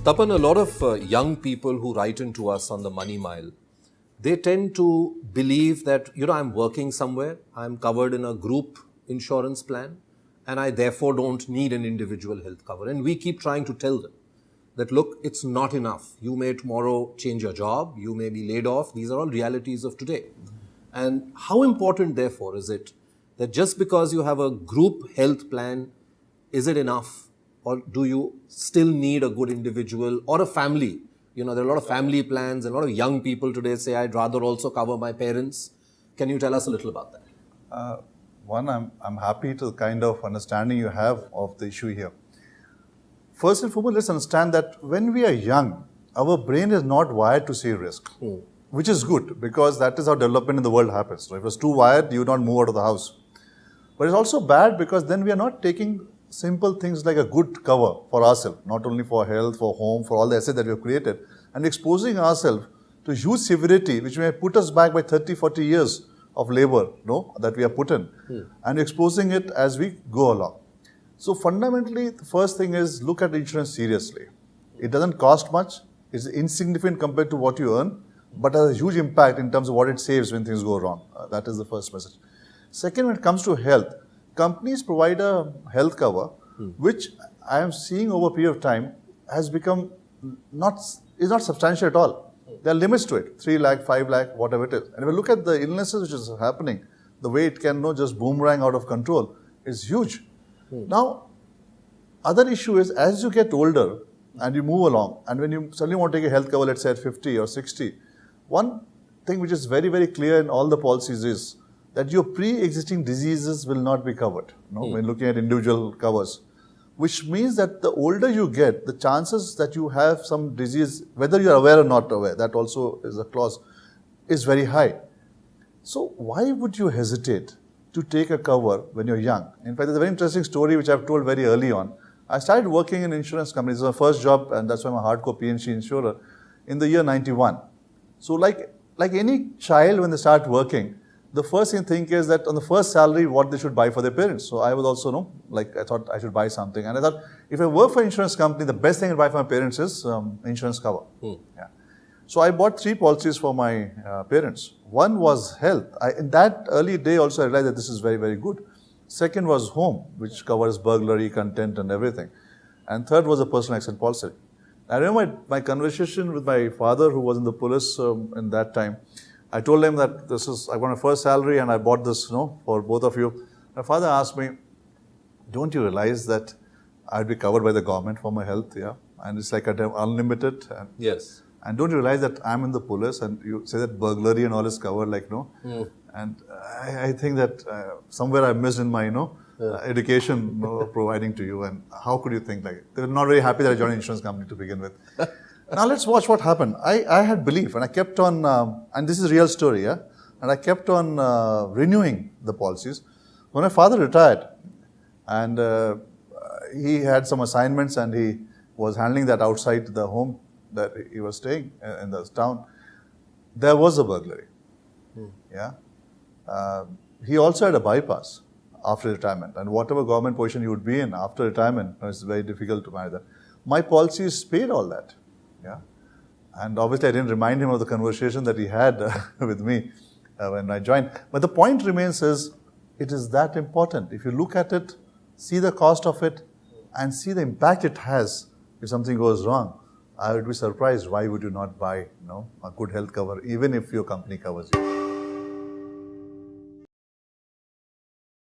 Tapan, a lot of young people who write into us on the MoneyMile, they tend to believe that, I'm working somewhere, I'm covered in a group insurance plan, and I therefore don't need an individual health cover. And we keep trying to tell them that, look, it's not enough. You may tomorrow change your job, you may be laid off. These are all realities of today. And how important, therefore, is it that just because you have a group health plan, is it enough? Or do you still need a good individual or a family? There are a lot of family plans, and a lot of young people today say, I'd rather also cover my parents. Can you tell us a little about that? One, I'm happy to the kind of understanding you have of the issue here. First and foremost, let's understand that when we are young, our brain is not wired to see risk, which is good because that is how development in the world happens. So if it was too wired, you would not move out of the house. But it's also bad because then we are not taking simple things like a good cover for ourselves, not only for health, for home, for all the assets that we have created, and exposing ourselves to huge severity, which may put us back by 30, 40 years of labor, that we have put in, and exposing it as we go along. So fundamentally, the first thing is look at insurance seriously. It doesn't cost much, it's insignificant compared to what you earn, but has a huge impact in terms of what it saves when things go wrong. That is the first message. Second, when it comes to health, companies provide a health cover, which I am seeing over a period of time has become is not substantial at all. There are limits to it, 3 lakh, 5 lakh, whatever it is. And if you look at the illnesses which is happening, the way it can just boomerang out of control is huge. Now, other issue is as you get older and you move along, and when you suddenly want to take a health cover, let's say at 50 or 60, one thing which is very, very clear in all the policies is that your pre-existing diseases will not be covered, when looking at individual covers, which means that the older you get, the chances that you have some disease, whether you are aware or not aware, that also is a clause, is very high. So why would you hesitate to take a cover when you're young? In fact, there's a very interesting story which I've told very early on. I started working in insurance companies. It was my first job, and that's why I'm a hardcore PNC insurer, in the year 91. So like any child, when they start working, the first thing they think is that on the first salary, what they should buy for their parents. So I was also, I thought I should buy something. And I thought, if I work for an insurance company, the best thing I buy for my parents is insurance cover. Yeah. So I bought 3 policies for my parents. One was health. In that early day also, I realized that this is very, very good. Second was home, which covers burglary, content, and everything. And third was a personal accident policy. I remember my conversation with my father, who was in the police in that time. I told him that I got my first salary and I bought this, for both of you. My father asked me, don't you realize that I'd be covered by the government for my health? Yeah. And it's like unlimited. And, yes. And don't you realize that I'm in the police and you say that burglary and all is covered, And I think that somewhere I missed in my, education providing to you. And how could you think like it? They were not very happy that I joined an insurance company to begin with. Now let's watch what happened. I had belief and I kept on, and this is a real story, yeah? And I kept on renewing the policies. When my father retired and he had some assignments and he was handling that outside the home that he was staying in the town, there was a burglary. Yeah. He also had a bypass after retirement, and whatever government position he would be in after retirement, it's very difficult to manage that. My policies paid all that. Yeah, and obviously I didn't remind him of the conversation that he had with me when I joined. But the point remains is, it is that important. If you look at it, see the cost of it, and see the impact it has if something goes wrong, I would be surprised. Why would you not buy, a good health cover, even if your company covers you?